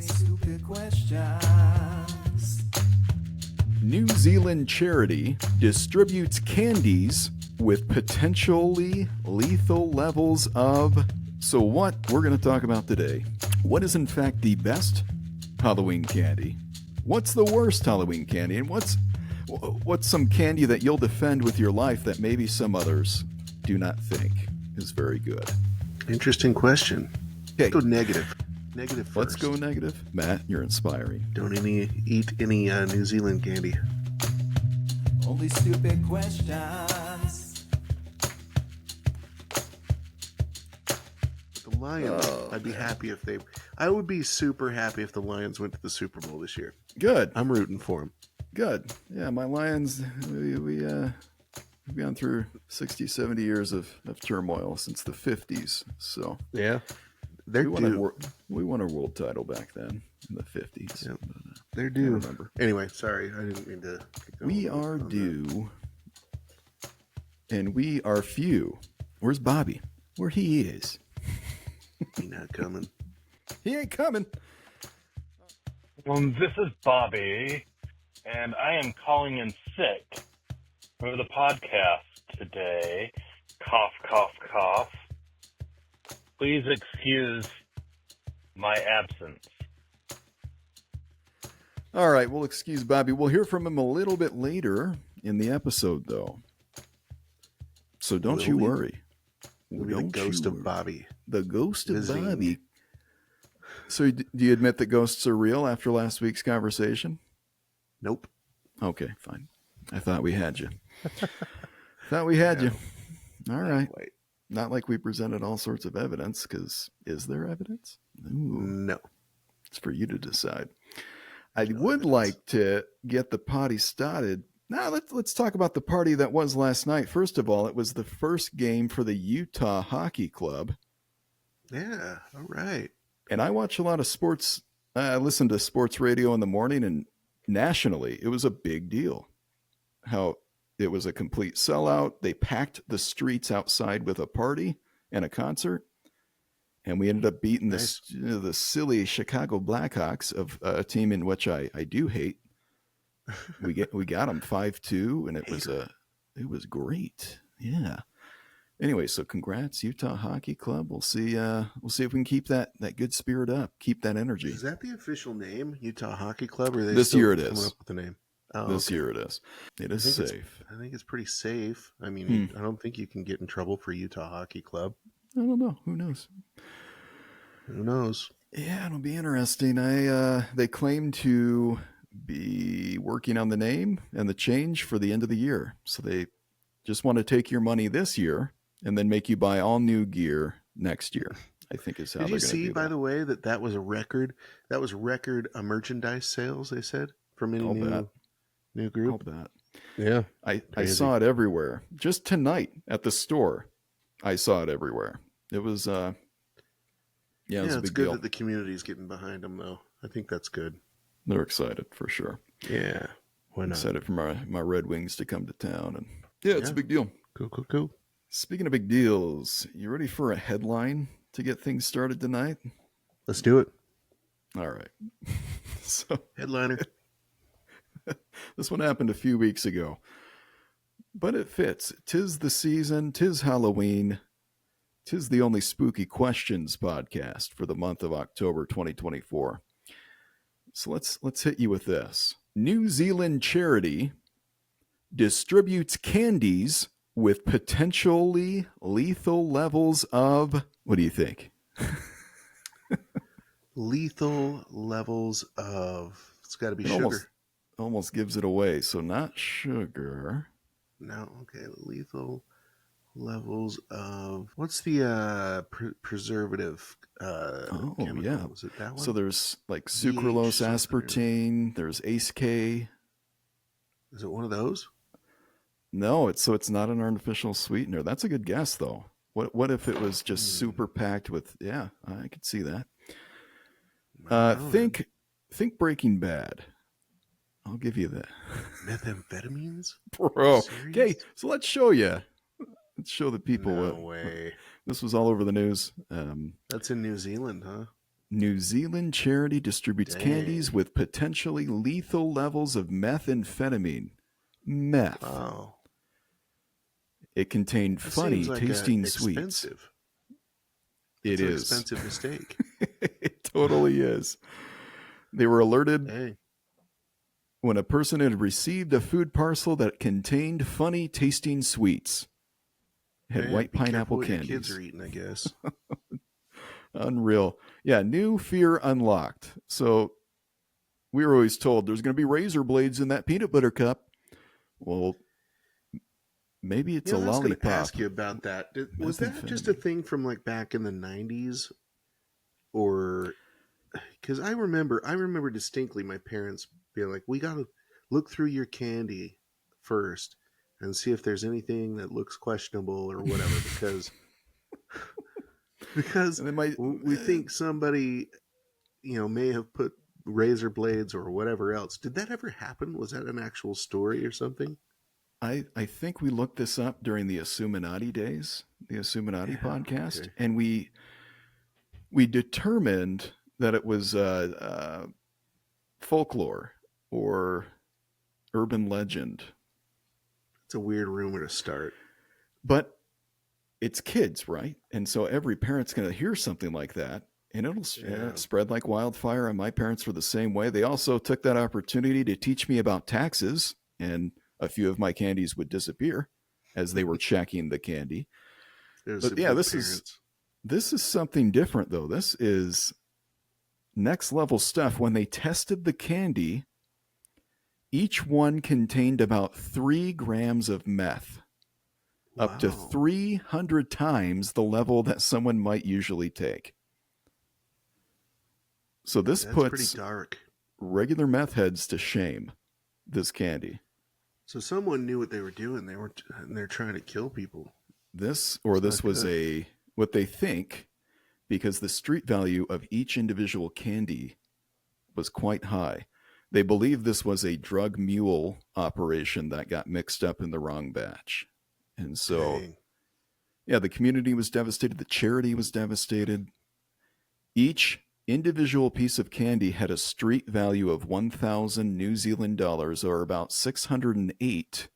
stupid questions. New Zealand charity distributes candies with potentially lethal levels of... So what we're going to talk about today, what is in fact the best Halloween candy? What's the worst Halloween candy? And what's some candy that you'll defend with your life that maybe some others do not think is very good? Interesting question. Okay. Let's go negative. Negative first. Let's go negative. Matt, you're inspiring. Don't eat any New Zealand candy. Only stupid questions. The Lions, I'd be happy if they... I would be super happy if the Lions went to the Super Bowl this year. Good. I'm rooting for them. Good. Yeah, my Lions, we've gone through 60, 70 years of turmoil since the 50s. So yeah, they're due. We won a world title back then in the 50s. Yep. They're due. Remember. Anyway, sorry, I didn't mean to. We are due, and we are few. Where's Bobby? Where he is? He not coming. He ain't coming. This is Bobby, and I am calling in sick for the podcast today. Cough, cough, cough. Please excuse my absence. All right, we'll excuse Bobby. We'll hear from him a little bit later in the episode, though. So don't you worry. We'll be the ghost of Bobby. The ghost of Visiting. Bobby. So do you admit that ghosts are real after last week's conversation? Nope. Okay, fine. I thought we had you. You. All right. Wait. Not like we presented all sorts of evidence, because is there evidence? Ooh, no. It's for you to decide. I would like to get the party started. Now, let's talk about the party that was last night. First of all, it was the first game for the Utah Hockey Club. Yeah, all right. And I watch a lot of sports. I listen to sports radio in the morning, and nationally, it was a big deal. How it was a complete sellout. They packed the streets outside with a party and a concert. And we ended up beating the silly Chicago Blackhawks of a team in which I do hate. We got them 5-2, and it was great. Yeah. Anyway, so congrats, Utah Hockey Club. We'll see if we can keep that good spirit up, keep that energy. Is that the official name, Utah Hockey Club, or are they this still year it coming is up with the name? Oh, this year it is. It is safe. I think it's pretty safe. I mean, I don't think you can get in trouble for Utah Hockey Club. I don't know. Who knows? Who knows? Yeah, it'll be interesting. They claim to be working on the name and the change for the end of the year. So they just want to take your money this year and then make you buy all new gear next year, I think is how they're going to do that. Did you see, by the way, that was a record? That was record merchandise sales, they said, from any new group? I'll bet. Yeah. I saw it everywhere. Just tonight at the store, I saw it everywhere. It was... Yeah, it's good that the community's getting behind them, though. I think that's good. They're excited for sure. Yeah, why not? Excited for my Red Wings to come to town, and it's a big deal. Cool. Speaking of big deals, you ready for a headline to get things started tonight? Let's do it. All right. So headliner. This one happened a few weeks ago, but it fits. 'Tis the season. 'Tis Halloween. 'Tis the only Spooky Questions podcast for the month of October 2024. So let's hit you with this. New Zealand charity distributes candies with potentially lethal levels of... What do you think? Lethal levels of... It's got to be sugar. Almost gives it away. So not sugar. No, okay. Lethal... levels of what's the preservative chemical? Yeah, was it that one? So there's like sucralose, aspartame, there's Ace K. Is it one of those? No, it's not an artificial sweetener. That's a good guess though. What if it was just super packed with... Yeah, I could see that. Think Breaking Bad. I'll give you that. Methamphetamines? Bro. Okay, so let's show you. Let's show the people. No way. This was all over the news. That's in New Zealand, huh? New Zealand charity distributes candies Dang. with potentially lethal levels of methamphetamine. Meth. Wow. It contained That seems funny like tasting sweets. expensive. It It's an is. expensive mistake. It totally is. They were alerted Dang. when a person had received a food parcel that contained funny tasting sweets. It had Yeah, white be careful pineapple what candies. your kids are eating, I guess. Unreal. Yeah, new fear unlocked. So we were always told there's going to be razor blades in that peanut butter cup. Well, maybe it's You know, a I was going to lollipop. ask you about that. Was that just a thing from like back in the 90s? Or because I remember distinctly my parents being like, we got to look through your candy first and see if there's anything that looks questionable or whatever, because And they might, we think somebody, may have put razor blades or whatever else. Did that ever happen? Was that an actual story or something? I think we looked this up during the Assuminati days, the Assuminati podcast, okay. and we determined that it was folklore or urban legend. It's a weird rumor to start. But it's kids, right? And so every parent's going to hear something like that, and it'll spread like wildfire. And my parents were the same way. They also took that opportunity to teach me about taxes, and a few of my candies would disappear as they were checking the candy. But yeah, this is something different, though. This is next level stuff. When they tested the candy, each one contained about 3 grams of meth. Wow. Up to 300 times the level that someone might usually take. So this That's puts pretty dark. Regular meth heads to shame, this candy. So someone knew what they were doing. They're trying to kill people. This was what they think, because the street value of each individual candy was quite high. They believe this was a drug mule operation that got mixed up in the wrong batch. And so, Dang. yeah, the community was devastated. The charity was devastated. Each individual piece of candy had a street value of 1,000 New Zealand dollars, or about 608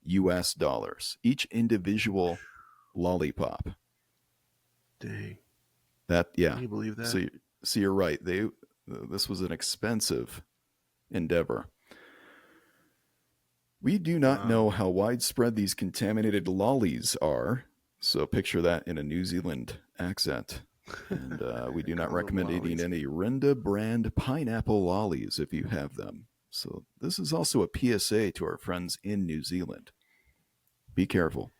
US dollars. Each individual lollipop. Dang. That, yeah. Can you believe that? So you're right. This was an expensive endeavor. We do not know how widespread these contaminated lollies are, so picture that in a New Zealand accent. And we do not recommend eating any Rinda brand pineapple lollies if you have them. So this is also a PSA to our friends in New Zealand. Be careful.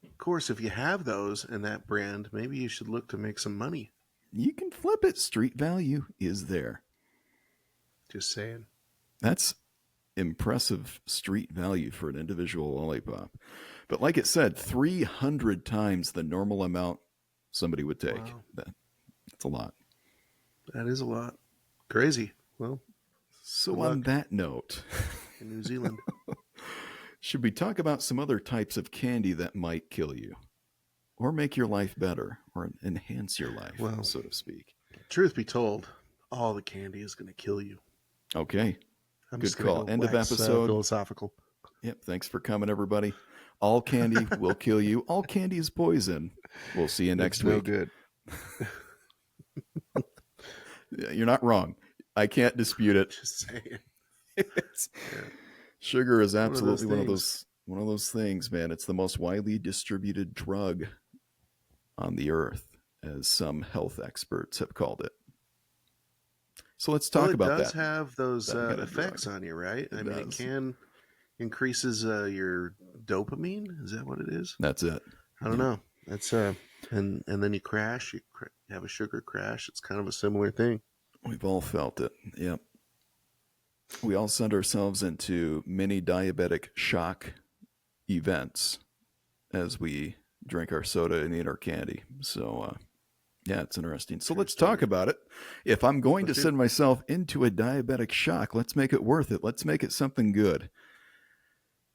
Of course, if you have those and that brand, maybe you should look to make some money. You can flip it. Street value is there. Just saying. That's impressive street value for an individual lollipop. But like it said, 300 times the normal amount somebody would take. Wow. That's a lot. That is a lot. Crazy. Well, so on that note, in New Zealand, should we talk about some other types of candy that might kill you or make your life better or enhance your life, so to speak? Truth be told, all the candy is going to kill you. Okay. Good call. End of episode. Philosophical. Yep. Thanks for coming, everybody. All candy will kill you. All candy is poison. We'll see you next week. No good. You're not wrong. I can't dispute it. Just saying. Sugar is absolutely one of those things, man. It's the most widely distributed drug on the earth, as some health experts have called it. So let's talk about that. It does have those effects on you, right? It can increases your dopamine. Is that what it is? That's it. I don't know. That's and then you crash. You have a sugar crash. It's kind of a similar thing. We've all felt it. Yep. We all send ourselves into mini diabetic shock events as we drink our soda and eat our candy. So, yeah, it's interesting. So let's talk about it. If I'm going to send myself into a diabetic shock, let's make it worth it. Let's make it something good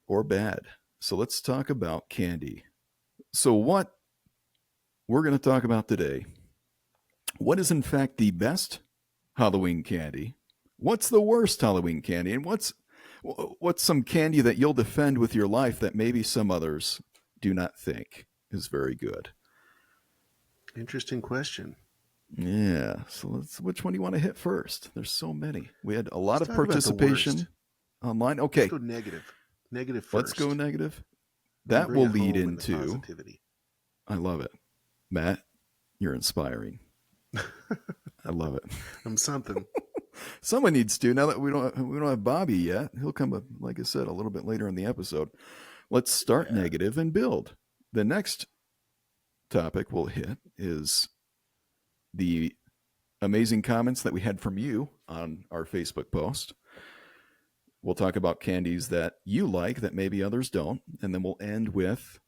or bad. So let's talk about candy. So what we're going to talk about today What is in fact the best Halloween candy? What's the worst Halloween candy? And what's some candy that you'll defend with your life that maybe some others do not think is very good? Interesting question. Yeah. So which one do you want to hit first? There's so many. We had a lot Let's of talk about the worst. participation online. Let's Okay. go negative. Negative first. Let's go negative. And That bring will it lead home in the into. positivity. I love it. Matt, you're inspiring. I love it. I'm something. Someone needs to. Now that we don't have Bobby yet, he'll come up, like I said, a little bit later in the episode. Let's start negative and build. The next topic we'll hit is the amazing comments that we had from you on our Facebook post. We'll talk about candies that you like that maybe others don't, and then we'll end with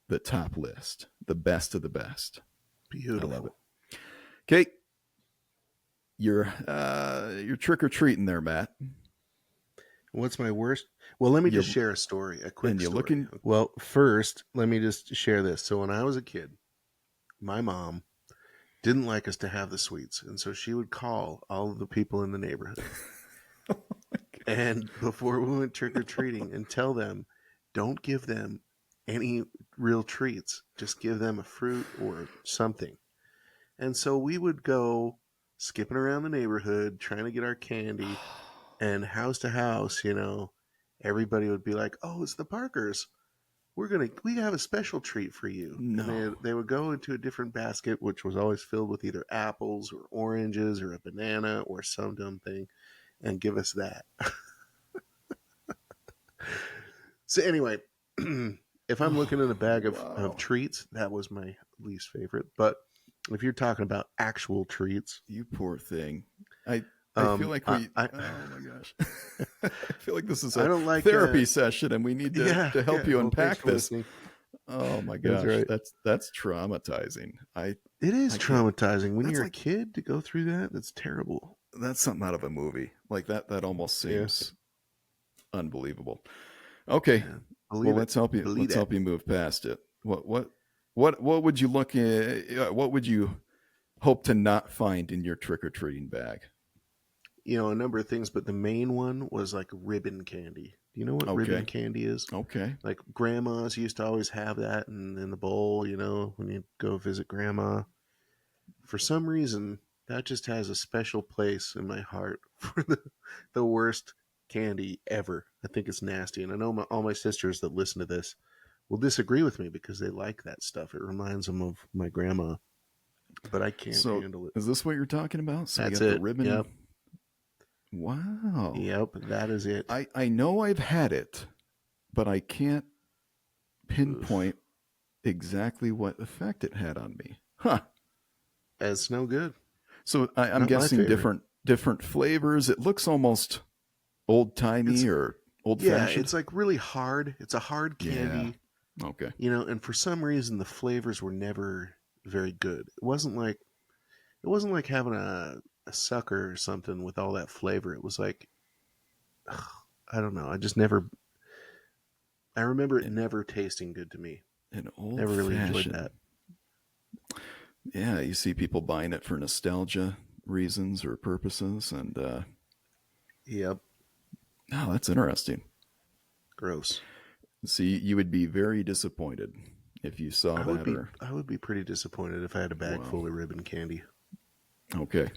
the top list, the best of the best. Beautiful. I love it. Okay, you're trick or treating there, Matt. What's my worst? Well, let me just share a story, a quick story. Well, first, let me just share this. So when I was a kid, my mom didn't like us to have the sweets, and so she would call all of the people in the neighborhood. And before we went trick-or-treating and tell them, don't give them any real treats. Just give them a fruit or something. And so we would go skipping around the neighborhood, trying to get our candy, and house to house, everybody would be like, oh, it's the Parkers. We have a special treat for you. No. And they would go into a different basket, which was always filled with either apples or oranges or a banana or some dumb thing, and give us that. So anyway, if I'm looking in a bag of treats, that was my least favorite. But if you're talking about actual treats, you poor thing. I feel like oh my gosh. I feel like this is a therapy session and we need to help you unpack this. Oh my gosh. That's traumatizing. It is traumatizing when you're a kid to go through that. That's terrible. That's something out of a movie. Like that almost seems unbelievable. Okay. Well, let's help you move past it. What would you look at? What would you hope to not find in your trick-or-treating bag? A number of things, but the main one was like ribbon candy. Do you know what ribbon candy is? Okay. Like grandmas used to always have that in the bowl, when you go visit grandma. For some reason, that just has a special place in my heart for the worst candy ever. I think it's nasty. And I know all my sisters that listen to this will disagree with me because they like that stuff. It reminds them of my grandma. But I can't handle it. Is this what you're talking about? So that's it. The ribbon. Yep. Wow. Yep, that is it. I know I've had it, but I can't pinpoint exactly what effect it had on me. Huh. It's no good. So I'm guessing different flavors. It looks almost old-timey or old-fashioned. Yeah, it's like really hard. It's a hard candy. Yeah. Okay. And for some reason the flavors were never very good. It wasn't like having a sucker or something with all that flavor. It was like, I don't know. I remember it never tasting good to me. Never really enjoyed that. Yeah, you see people buying it for nostalgia reasons or purposes, and yep. Oh, that's interesting. Gross. See, you would be very disappointed if you saw that. I would be pretty disappointed if I had a bag full of ribbon candy. Okay.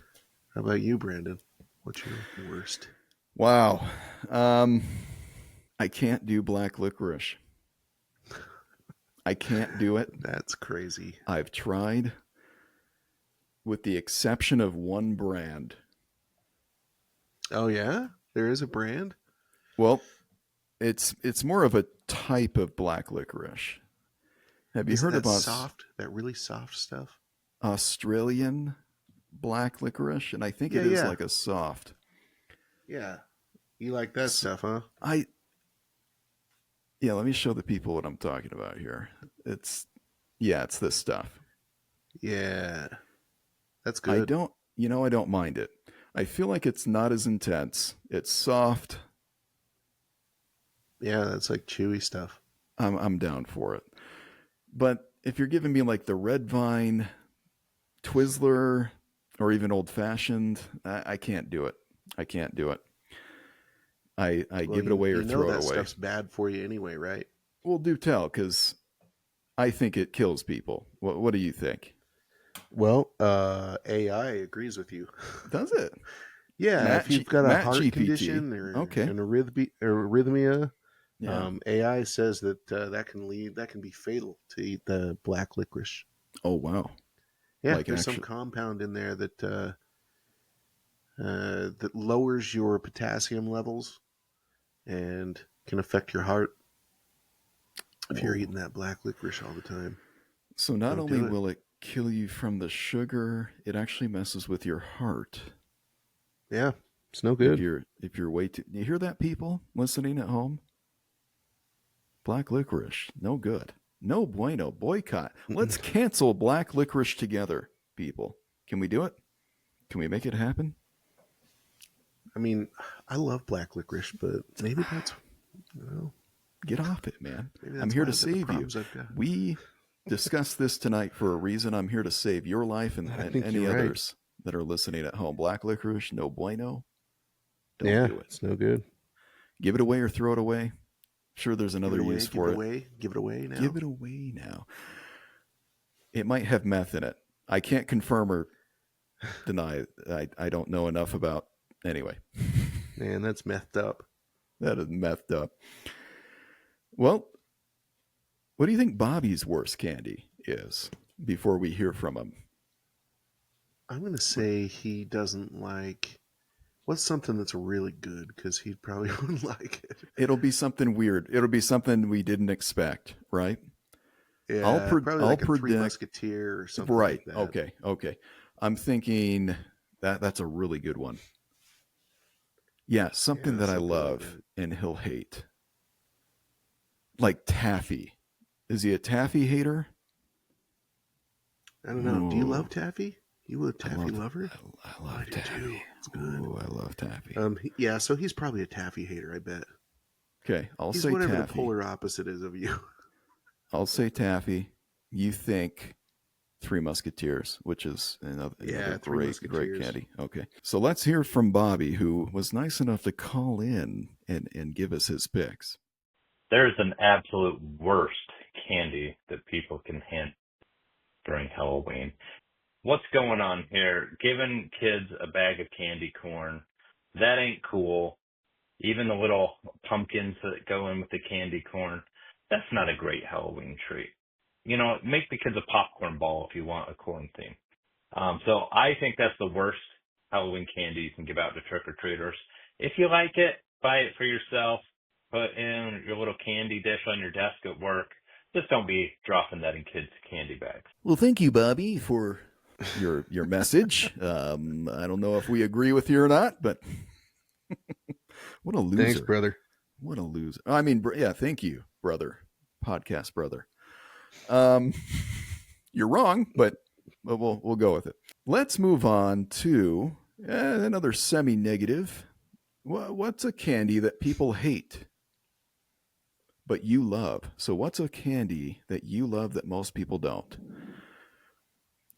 How about you, Brandon? What's your worst? Wow. I can't do black licorice. I can't do it. That's crazy. I've tried, with the exception of one brand. Oh, yeah? There is a brand? Well, it's more of a type of black licorice. Have you heard about that really soft stuff? Australian black licorice, and I think it is like a soft. Yeah. You like that stuff, huh? Let me show the people what I'm talking about here. It's this stuff. Yeah. That's good. I don't mind it. I feel like it's not as intense. It's soft. Yeah, that's like chewy stuff. I'm down for it. But if you're giving me like the red vine, Twizzler or even old fashioned, I can't do it. I can't do it. I Well, give it away or you know throw it that away. stuff's bad for you anyway, right? Well, do tell, because I think it kills people. What do you think? Well, AI agrees with you. Does it? Yeah, if you've got a Matt heart GPT. condition or Okay. an arrhythmia, Yeah. AI says that that can be fatal to eat the black licorice. Oh wow. Yeah, Like there's some actually. compound in there that lowers your potassium levels and can affect your heart if you're Whoa. eating that black licorice all the time. So not Don't only do it. will it kill you from the sugar, it actually messes with your heart. Yeah, it's no If good. you're way too, you hear that, people listening at home? Black licorice, no good. No bueno. Boycott. Let's cancel black licorice together, people. Can we do it? Can we make it happen? I mean, I love black licorice, but maybe that's Get off it, man. maybe I'm that's here why to I've got the save you. problems I've got. We discussed this tonight for a reason. I'm here to save your life and I think any you're right. others that are listening at home. Black licorice, no bueno. Don't Yeah, do it. it's no good. Give it away or throw it away. Sure, there's Give another it away, use give for it it. away, give it away now. Give it away now. It might have meth in it. I can't confirm or deny. I don't know enough about. Anyway, Man, that's methed up. that is methed up. Well, what do you think Bobby's worst candy is before we hear from him? I'm going to say he doesn't like. What's something that's really good? Because he probably wouldn't like it. It'll be something weird. It'll be something we didn't expect, right? Yeah, probably I'll like a Three predict. Musketeer or something Right. like that. Okay. I'm thinking that's a really good one. Yeah, something that I something like love that. and he'll hate. Like taffy. Is he a taffy hater? I don't know. Do you Ooh. love taffy? You a taffy lover? I love I do taffy. too. It's good. Ooh, I love taffy. Yeah, so he's probably a taffy hater, I bet. Okay, I'll He's say whatever taffy. the polar opposite is of you. I'll say taffy. You think Three Musketeers, which is another Three great Musketeers. candy. Okay, so let's hear from Bobby, who was nice enough to call in and give us his picks. There's an absolute worst candy that people can hand during Halloween. What's going on here? Giving kids a bag of candy corn, that ain't cool. Even the little pumpkins that go in with the candy corn, that's not a great Halloween treat. You know, make the kids a popcorn ball if you want a corn theme. So I think that's the worst Halloween candy you can give out to trick-or-treaters. If you like it, buy it for yourself. Put in your little candy dish on your desk at work. Just don't be dropping that in kids' candy bags. Well, thank you, Bobby, for your message. I don't know if we agree with you or not, but what a loser. Thanks, brother. What a loser. I mean, yeah, thank you, brother. Podcast brother. You're wrong, but we'll go with it. Let's move on to another semi-negative. What's a candy that people hate, but you love? So what's a candy that you love that most people don't?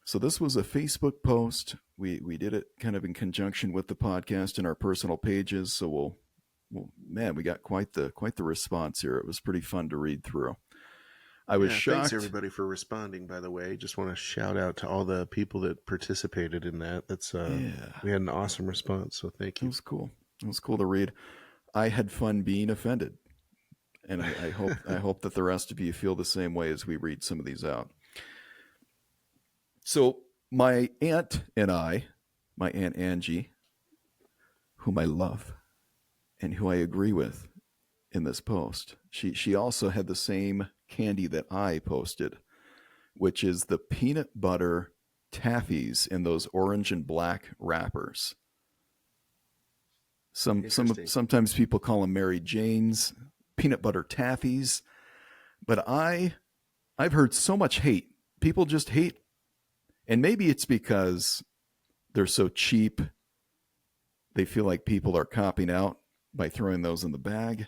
So this was a Facebook post. We did it kind of in conjunction with the podcast in our personal pages. So man, we got quite the response here. It was pretty fun to read through. I was shocked. Thanks everybody for responding. By the way, just want to shout out to all the people that participated in that. We had an awesome response. So thank you. It was cool. It was cool to read. I had fun being offended, and I hope that the rest of you feel the same way as we read some of these out. So my aunt and my Aunt Angie, whom I love and who I agree with in this post, she also had the same candy that I posted, which is the peanut butter taffies in those orange and black wrappers. Sometimes people call them Mary Jane's peanut butter taffies, but I've heard so much hate. People just hate, and maybe it's because they're so cheap. They feel like people are copping out by throwing those in the bag.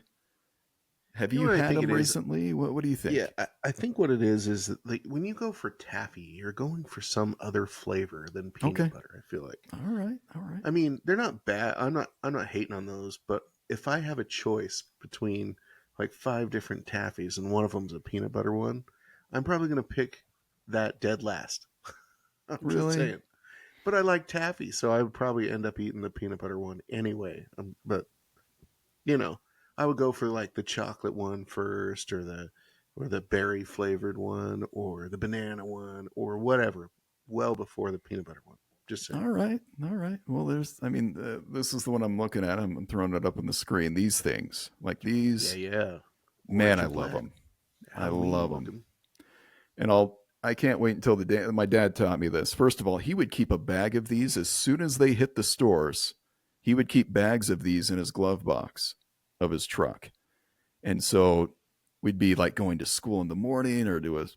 Have You know you what I had think them it is? recently? What do you Yeah, think? I think what it is that, like, when you go for taffy, you're going for some other flavor than peanut Okay. butter. I feel like. All right. All right. I mean, they're not bad. I'm not hating on those, but if I have a choice between like five different taffies and one of them's a peanut butter one, I'm probably going to pick that dead last. I'm just Really? saying. But I like taffy, so I would probably end up eating the peanut butter one anyway. But you know, I would go for like the chocolate one first, or the berry flavored one, or the banana one, or whatever. Well before the peanut butter one. Just saying. All right. All right. Well, this is the one I'm looking at. I'm throwing it up on the screen. These things, like Yeah, these, yeah. man, Orange I and love black, them. I Halloween love them. looking. And I can't wait until the day. My dad taught me this. First of all, he would keep a bag of these as soon as they hit the stores. He would keep bags of these in his glove box of his truck. And so we'd be like going to school in the morning or to a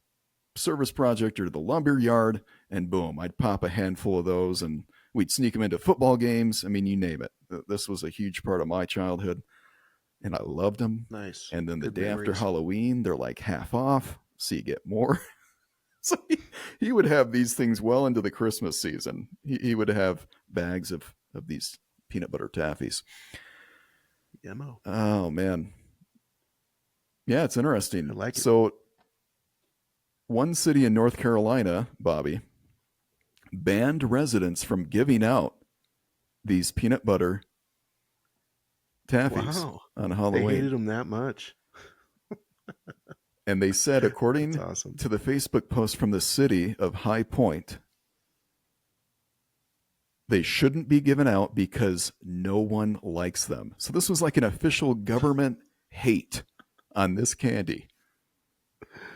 service project or to the lumber yard, and boom, I'd pop a handful of those and we'd sneak them into football games. I mean, you name it. This was a huge part of my childhood, and I loved them. Nice. And then the Good day after memories. Halloween, they're like half off, so you get more. So he would have these things well into the Christmas season. He would have bags of these peanut butter taffies. Yemo. Oh, man. Yeah, it's I interesting. like it. So, one city in North Carolina, Bobby, banned residents from giving out these peanut butter taffies Wow. on They Halloween. hated him that much. And they said, That's according awesome. to the Facebook post from the city of High Point, they shouldn't be given out because no one likes them. So this was like an official government hate on this candy.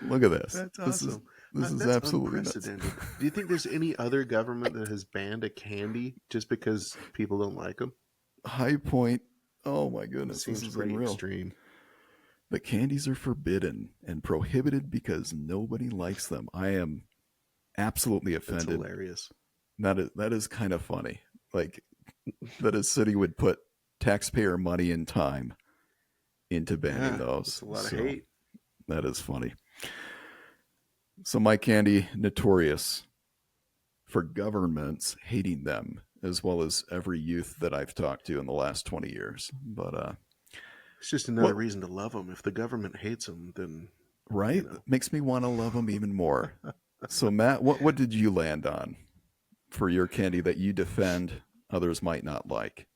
Look at this. That's This is awesome. this is That's absolutely nuts. unprecedented. Do you think there's any other government that has banned a candy just because people don't like them? High Point. Oh my It goodness, this seems is pretty unreal. extreme. The candies are forbidden and prohibited because nobody likes them. I am absolutely That's offended. hilarious. That is kind of funny. Like that a city would put taxpayer money and time into banning Yeah, those. that's a lot of So hate. that is funny. So my candy notorious for governments hating them, as well as every youth that I've talked to in the last 20 years. But It's just another what reason to love them. If the government hates them, then right? Makes me want to love them even more. So Matt, what did you land on for your candy that you defend others might not like?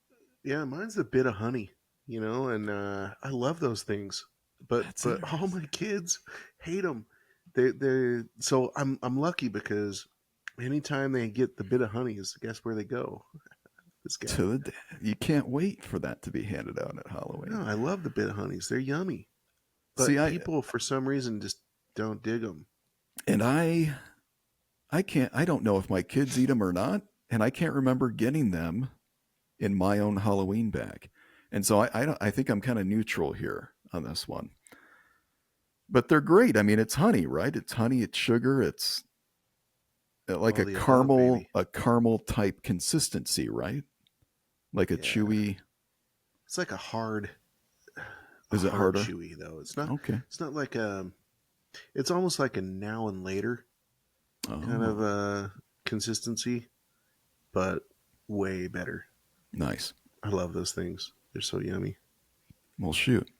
Yeah, mine's a bit of honey, and I love those things. But That's but all interesting. my kids hate them. They so I'm lucky because anytime they get the bit of honeys, guess where they go? This guy. To the you can't wait for that to be handed out at No, Halloween. I love the bit of honeys. They're yummy. See, But people for some reason just don't dig them. and I can't. I don't know if my kids eat them or not, and I can't remember getting them in my own Halloween bag. And so I think I'm kind of neutral here on this one. But they're great. I mean, it's honey, right? It's honey, it's sugar, it's like All the above, baby. a caramel type consistency, right? Like a Yeah. chewy. It's like a hard Is it harder? chewy though. It's not Okay. it's not like it's almost like a now and later kind of Oh, consistency, but way better. nice. I love those things. They're so yummy. Well, shoot.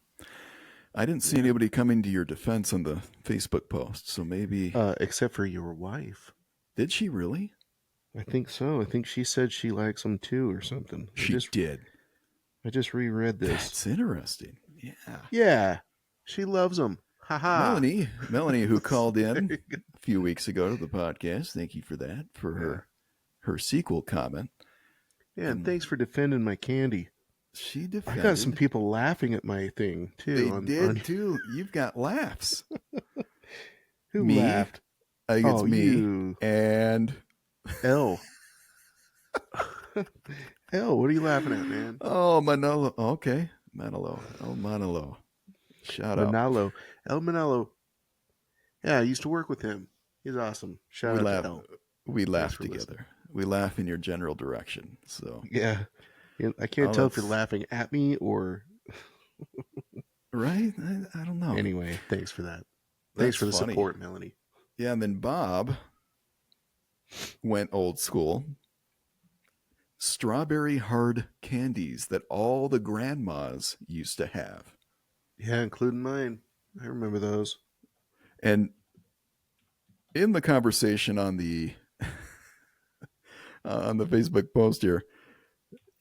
I didn't see Yeah. anybody coming to your defense on the Facebook post, so maybe Except for your wife. did she really? I think so. I think she said she likes them too or something. She did. I just reread this. That's interesting. Yeah. Yeah. She loves them. Haha. Melanie, who called There in you go. a few weeks ago to the podcast. Thank you for that, for her sequel comment. Yeah, and thanks for defending my candy. She I defended. got some people laughing at my thing too. They did too. You've got laughs. Who Me? laughed? I think it's me you. and L. L, what are you laughing at, man? oh Manolo. Okay, Manolo. Oh Manolo. Shout out. Manalo. El Manalo. Yeah, I used to work with him. He's awesome. Shout We out laugh. to L. We laugh for together. listening. We laugh in your general direction. So Yeah. I can't Oh, tell if you're that's- laughing at me or Right? I don't know. Anyway, thanks for that. That's Thanks for the funny. support, Melanie. Yeah, and then Bob went old school. Strawberry hard candies that all the grandmas used to have. Yeah, including mine. I remember those. And in the conversation on the Facebook post here,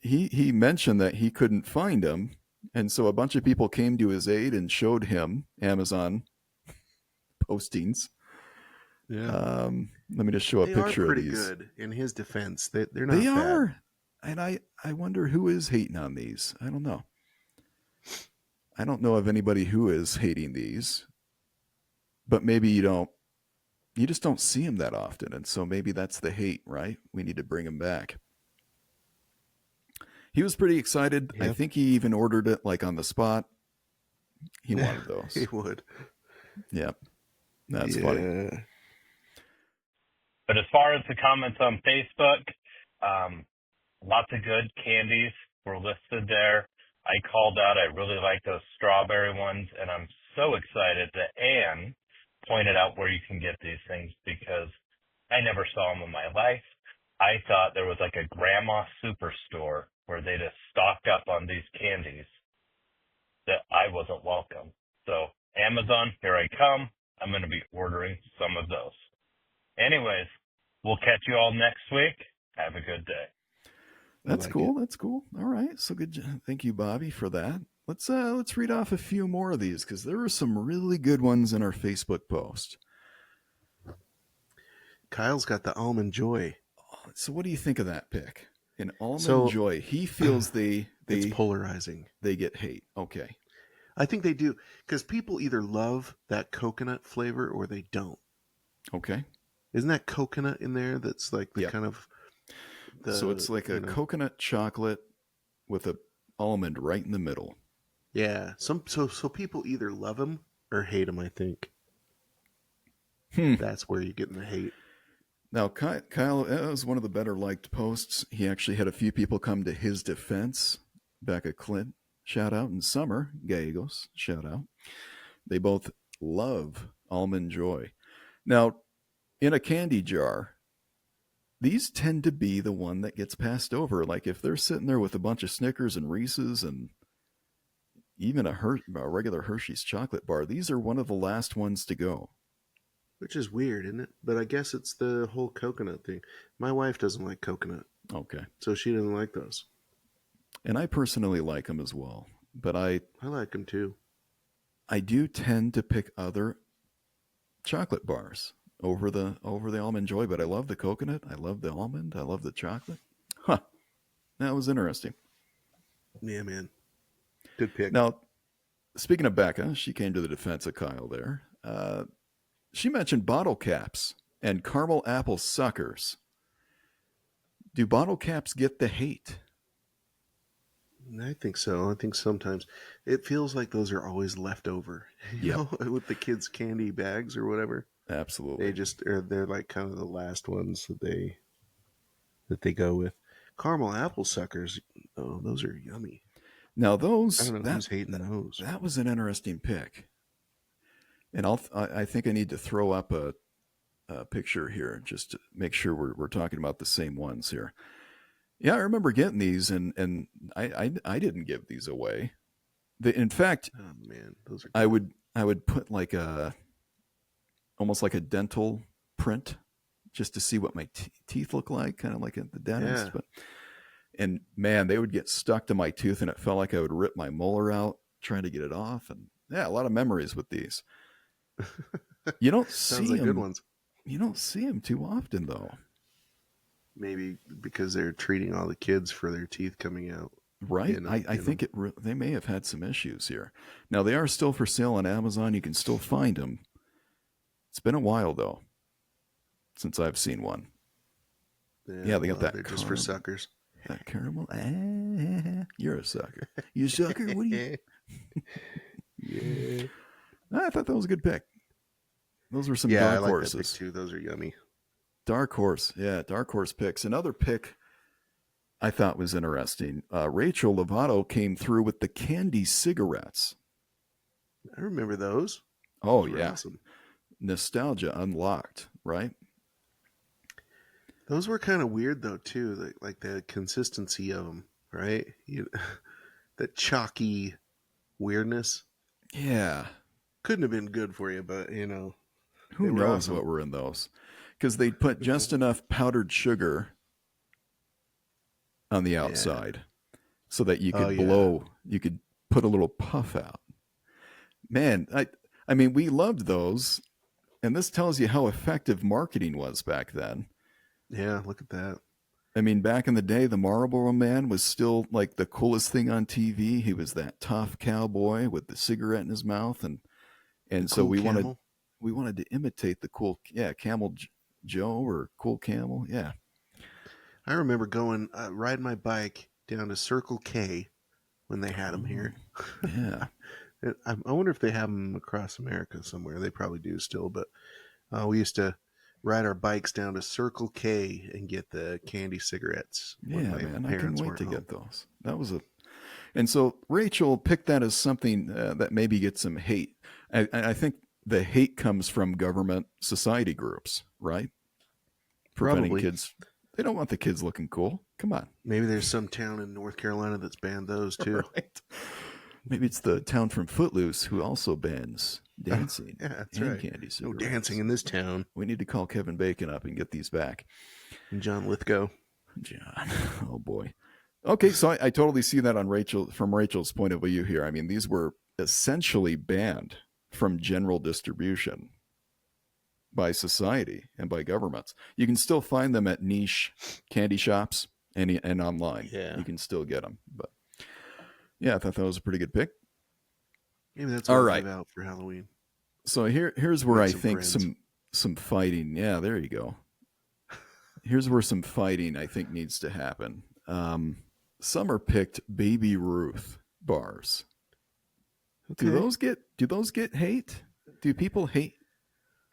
he mentioned that he couldn't find them, and so a bunch of people came to his aid and showed him Amazon postings. Yeah. Let me just show a They picture are of pretty these. good. In his defense, they're not They bad. are, and I wonder who is hating on these. I don't know. I don't know of anybody who is hating these, but maybe you just don't see them that often, and so maybe that's the hate, right? We need to bring them back. He was pretty excited. Yep. I think he even ordered it like on the spot. He wanted those. He would. Yeah, that's funny. But as far as the comments on Facebook, lots of good candies were listed there. I called out, I really like those strawberry ones, and I'm so excited that Anne pointed out where you can get these things because I never saw them in my life. I thought there was like a grandma superstore where they just stocked up on these candies that I wasn't welcome. So Amazon, here I come. I'm going to be ordering some of those. Anyways, we'll catch you all next week. Have a good day. That's cool. That's cool. All right. So good. Thank you, Bobby, for that. Let's read off a few more of these because there were some really good ones in our Facebook post. Kyle's got the almond joy. So what do you think of that pick? An almond joy. He feels it's polarizing. They get hate. Okay. I think they do because people either love that coconut flavor or they don't. Okay. Isn't that coconut in there? That's like the kind of. So it's like a coconut chocolate with a almond right in the middle. Yeah. So people either love them or hate them, I think. That's where you're getting the hate. Now, Kyle, that was one of the better liked posts. He actually had a few people come to his defense. Becca Clint, shout out, and Summer Gallegos, shout out. They both love Almond Joy. Now, in a candy jar, these tend to be the one that gets passed over. Like if they're sitting there with a bunch of Snickers and Reese's and even a regular Hershey's chocolate bar, these are one of the last ones to go. Which is weird, isn't it? But I guess it's the whole coconut thing. My wife doesn't like coconut. Okay. So she doesn't like those. And I personally like them as well. But I like them too. I do tend to pick other chocolate bars over the Almond Joy, but I love the coconut. I love the almond. I love the chocolate. Huh. That was interesting. Yeah, man. Good pick. Now, speaking of Becca, she came to the defense of Kyle there. She mentioned bottle caps and caramel apple suckers. Do bottle caps get the hate? I think so. I think sometimes it feels like those are always left over. You know, with the kids' candy bags or whatever. Absolutely. They're like kind of the last ones that they go with. Caramel apple suckers. Oh, those are yummy. Now those, I don't know who's hating those. That was an interesting pick. And I think I need to throw up a picture here just to make sure we're talking about the same ones here. Yeah, I remember getting these, and I didn't give these away. In fact, oh man, those are good. I would put like almost like a dental print just to see what my teeth look like, kind of like at the dentist. Yeah. And man, they would get stuck to my tooth, and it felt like I would rip my molar out trying to get it off. And yeah, a lot of memories with these. You don't see like them. Good ones. You don't see them too often, though. Maybe because they're treating all the kids for their teeth coming out. Right. I think they may have had some issues here. Now, they are still for sale on Amazon. You can still find them. It's been a while, though, since I've seen one. Yeah, they got that. They're just for suckers. That caramel. You're a sucker. You a sucker? What are you? Yeah. I thought that was a good pick. Those were some I dark like horses. that pick too. Those are yummy. Dark horse. Yeah, dark horse picks. Another pick I thought was interesting. Rachel Lovato came through with the candy cigarettes. I remember those. Oh, Those were yeah. awesome. Nostalgia unlocked, right? Those were kind of weird though too, like the consistency of them, right? That chalky weirdness Yeah. couldn't have been good for you, but they Who were knows awesome. what were in those? Because they'd put just enough powdered sugar on the Yeah. outside so that you Oh could yeah. blow, you could put a little puff out. Man, I mean, we loved those, and this tells you how effective marketing was back then. Yeah. Look at that. I mean, back in the day, the Marlboro Man was still like the coolest thing on TV. He was that tough cowboy with the cigarette in his mouth, and The so cool camel. we wanted to imitate the cool, yeah, Camel Joe or Cool Camel, yeah, I remember going riding my bike down to Circle K when they had them oh, here. yeah, I wonder if they have them across America somewhere. They probably do still, but we used to ride our bikes down to Circle K and get the candy cigarettes when yeah, my man. I couldn't parents wait weren't to home. get those. That was a, and so Rachel picked that as something that maybe gets some hate. I think the hate comes from government society groups, right? Preventing Probably. kids. They don't want the kids looking cool. Come on. Maybe there's some town in North Carolina that's banned those too. Right. Maybe it's the town from Footloose who also bans dancing Yeah, that's and right. candy No cigarettes. dancing in this town. We need to call Kevin Bacon up and get these back. And John Lithgow. John. Oh boy. Okay, so I totally see that on from Rachel's point of view here. I mean, these were essentially banned from general distribution by society and by governments. You can still find them at niche candy shops and online. Yeah. You can still get them. But yeah, I thought that was a pretty good pick. Maybe that's All what I'll right. give out for Halloween. So here's where Make I some think friends. some fighting. Yeah, there you go. Here's where some fighting I think needs to happen. Some are picked Baby Ruth bars. Okay. Do those get hate? Do people hate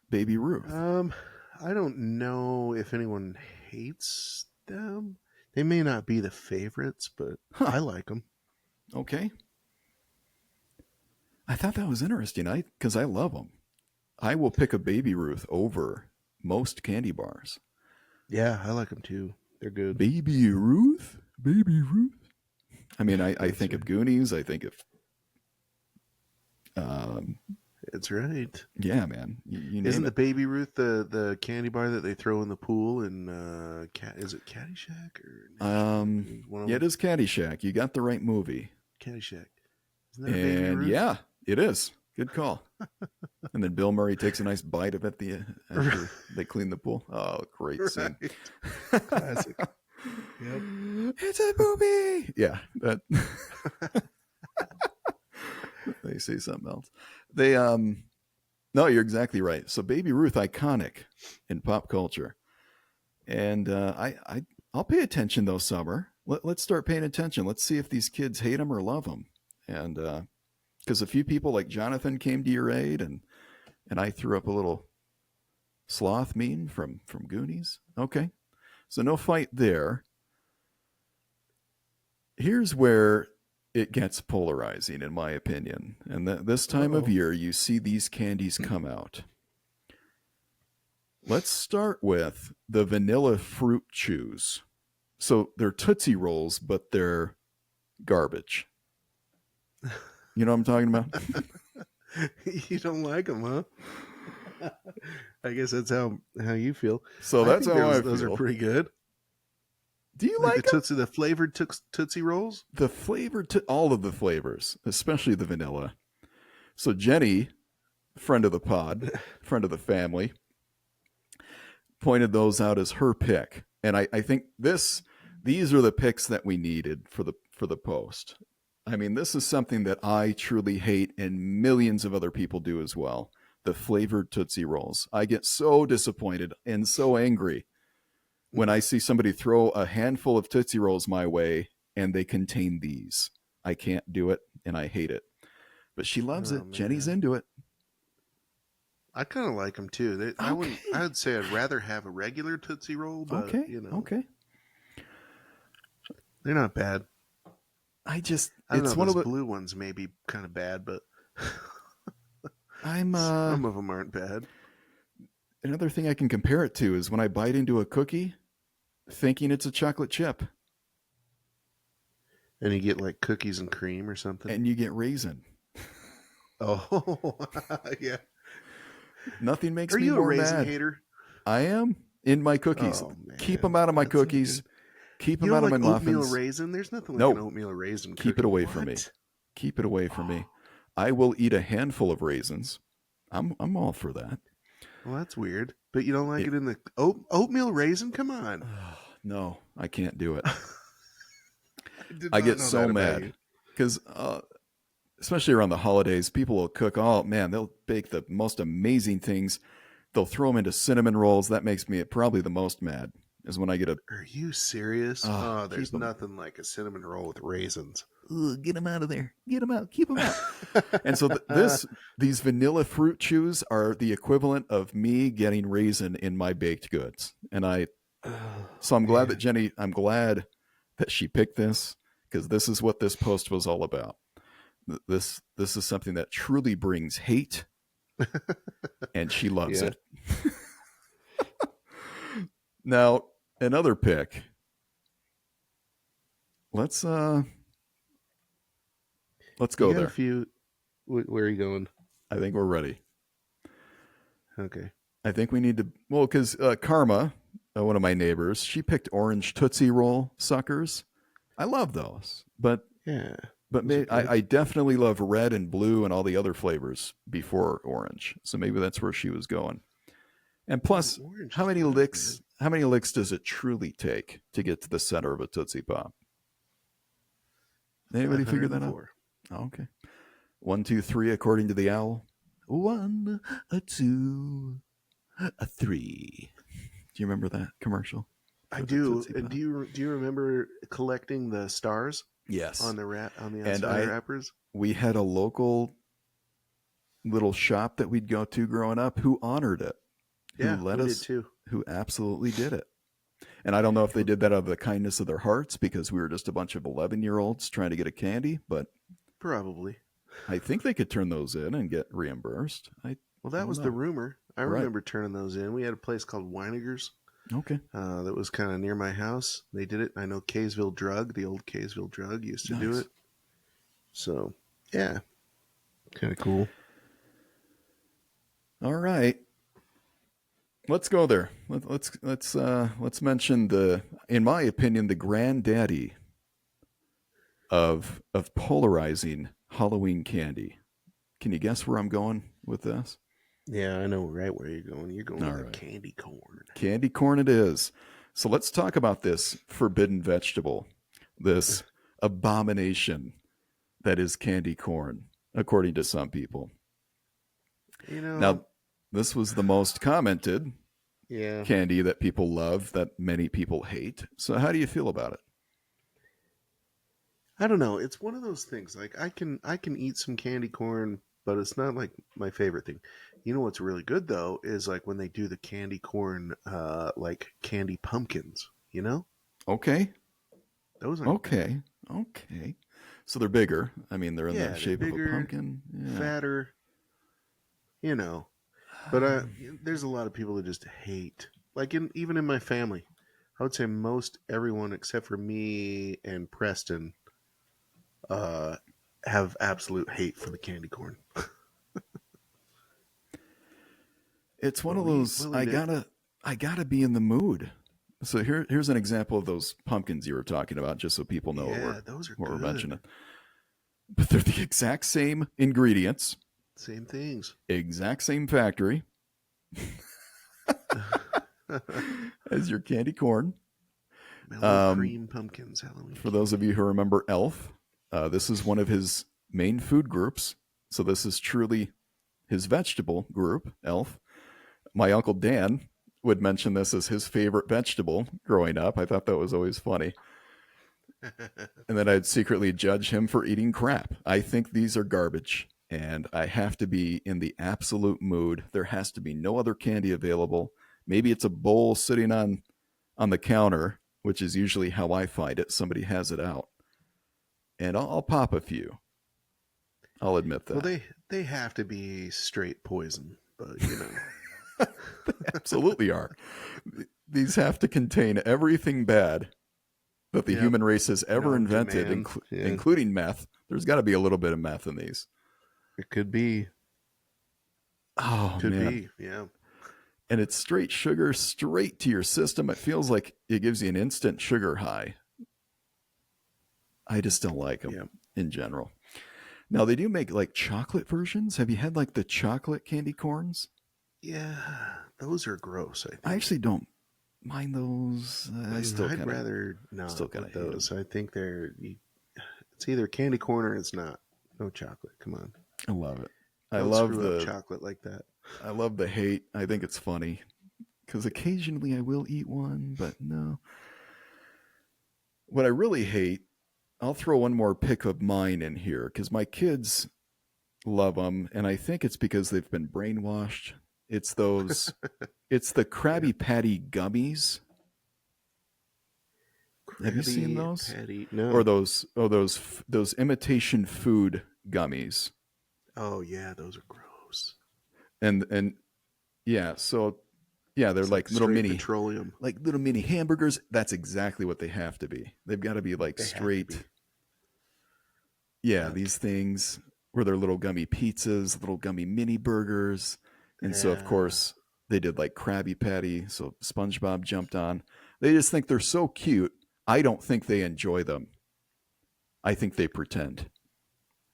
Baby Ruth? I don't know if anyone hates them. They may not be the favorites, but I like them. Okay. I thought that was interesting. Because I love them. I will pick a Baby Ruth over most candy bars. Yeah, I like them too. They're good. Baby Ruth? Baby Ruth? I mean, I think right. of Goonies. I think of That's right. yeah, man. You Isn't name the it. Baby Ruth the candy bar that they throw in the pool in is it Caddyshack or one of Yeah, them? it is Caddyshack. You got the right movie. Caddyshack. Isn't that a Baby And Ruth? yeah, it is. Good call. And then Bill Murray takes a nice bite of it after they clean the pool. Oh, great scene. Right. Classic. Yep. It's a booby. Yeah, that they say something else. They no, you're exactly right. So Baby Ruth, iconic in pop culture. And I'll pay attention though, Summer. Let's start paying attention. Let's see if these kids hate them or love them. And because a few people like Jonathan came to your aid, and I threw up a little sloth meme from Goonies. Okay, so no fight there. Here's where it gets polarizing, in my opinion. And this time of year, you see these candies come out. Let's start with the vanilla fruit chews. So they're Tootsie Rolls, but they're garbage. You know what I'm talking about? You don't like them, huh? I guess that's how you feel. So that's how I feel. Those are pretty good. Do you like the flavored Tootsie Rolls? The flavored, all of the flavors, especially the vanilla. So Jenny, friend of the pod, friend of the family, pointed those out as her pick, and I think these are the picks that we needed for the post. I mean, this is something that I truly hate, and millions of other people do as well. The flavored Tootsie Rolls. I get so disappointed and so angry when I see somebody throw a handful of Tootsie Rolls my way and they contain these. I can't do it, and I hate it. But she loves it. Man. Jenny's into it. I kind of like them too. I would say I'd rather have a regular Tootsie Roll, but Okay. they're not bad. I don't know, it's one those of the blue ones may be kind of bad, but I'm Some of them aren't bad. another thing I can compare it to is when I bite into a cookie thinking it's a chocolate chip And you get like cookies and cream or something. and you get raisin. Oh, yeah. Nothing makes Are me you a more raisin mad. hater? I am in my cookies. Oh Keep them man, out of my that's so cookies. good. Keep You them don't out of my like oatmeal muffins. raisin? There's nothing like an No, oatmeal raisin keep it cookie. away from me. What? Keep it away from me. Oh, I will eat a handful of raisins. I'm all for that. well, that's weird. But you don't like It, it in the oatmeal raisin? Come on. no, I can't do it. I did I not get know so that about you. mad because, especially around the holidays, people will cook. Oh man, they'll bake the most amazing things. They'll throw them into cinnamon rolls. That makes me probably the most mad. Is when I get a Are you serious? Oh, keep there's them. nothing like a cinnamon roll with raisins. Ugh, get them out of there. Get them out. Keep them out. And so these vanilla fruit chews are the equivalent of me getting raisin in my baked goods. Oh, So I'm glad that man. Jenny, I'm glad that she picked this because this is what this post was all about. This is something that truly brings hate, and she loves Yeah. it. Now, another pick. Let's You go got a there. few. Where are you going? I think we're ready. Okay. I think we need to, well, because Karma, one of my neighbors, she picked orange Tootsie Roll suckers. I love those, Yeah. but Those are good. I definitely love red and blue and all the other flavors before orange. So maybe that's where she was going. And Ooh, plus, orange how is many good, licks? man. How many licks does it truly take to get to the center of a Tootsie Pop? Anybody figure that out? 504. Oh, okay. 1, 2, 3, according to the owl. 1, a 2, a 3. Do you remember that commercial I for the do. Tootsie And Pop? do you remember collecting the stars Yes. on the And outside of the wrappers? we had a local little shop that we'd go to growing up who honored it, who Yeah, let we did us, too. who absolutely did it. And I don't know if they did that out of the kindness of their hearts because we were just a bunch of 11-year-olds trying to get a candy, but Probably. I think they could turn those in and get reimbursed. Well, I that don't was the know. rumor. I Right. remember turning those in. We had a place called Weiniger's Okay. that was kind of near my house. They did it. I know Kaysville Drug, the old Kaysville Drug, used to do Nice. it. So, yeah, kind of cool. All right. Let's go there. Let's mention the, in my opinion, the granddaddy of polarizing Halloween candy. Can you guess where I'm going with this? Yeah, I know right where you're going. You're going All with a right. candy corn. Candy corn it is. So let's talk about this forbidden vegetable, this abomination that is candy corn, according to some people. You know, Now, this was the most commented yeah. candy that people love, that many people hate. So how do you feel about it? I don't know. It's one of those things. Like I can eat some candy corn, but it's not like my favorite thing. You know what's really good though is like when they do the candy corn, like candy pumpkins. You know, Okay. those aren't bad. Okay. Okay. So they're bigger. I mean, they're in the Yeah, they're shape of a bigger, pumpkin. Yeah. fatter. You know, but there's a lot of people that just hate. Like even in my family, I would say most everyone except for me and Preston uh, have absolute hate for the candy corn. It's one But of those we'll eat it. I gotta be in the mood. So here's an example of those pumpkins you were talking about, just so people know Yeah, those are what we're good. mentioning. But they're the exact same ingredients, Same things. exact same factory as your candy corn. Mellow Um, cream pumpkins, Halloween for those of candy. you who remember Elf, this is one of his main food groups. So this is truly his vegetable group, Elf. My uncle Dan would mention this as his favorite vegetable growing up. I thought that was always funny. And then I'd secretly judge him for eating crap. I think these are garbage, and I have to be in the absolute mood. There has to be no other candy available. Maybe it's a bowl sitting on the counter, which is usually how I find it. Somebody has it out, and I'll pop a few. I'll admit Well, that. they have to be straight poison, but They absolutely are. These have to contain everything bad that the Yep. human race has ever Known to invented, man. Yeah, including meth. There's got to be a little bit of meth in these. it could be. Oh, Could man. be. Yeah. And it's straight sugar, straight to your system. It feels like it gives you an instant sugar high. I just don't like them Yep. in general. Now, they do make like chocolate versions. Have you had like the chocolate candy corns? Yeah, those are gross, I think. I actually don't mind those. I'd rather not still kinda with hate 'em. those. I think it's either candy corn or it's not. No chocolate. Come on. I love it. Don't screw up chocolate like that. I love the hate. I think it's funny because occasionally I will eat one, but no. What I really hate, I'll throw one more pick of mine in here because my kids love them, and I think it's because they've been brainwashed. It's those, it's the Krabby Patty gummies. Have you seen those? Patty? No. Or those imitation food gummies. Oh yeah, those are gross. And yeah, so yeah, they're It's like little straight mini petroleum. like little mini hamburgers. That's exactly what they have to be. They've got to be like They have to straight. be. Yeah, Yep. these things where they're little gummy pizzas, little gummy mini burgers. And so of Yeah. course they did like Krabby Patty, so SpongeBob jumped on. They just think they're so cute. I don't think they enjoy them. I think they pretend.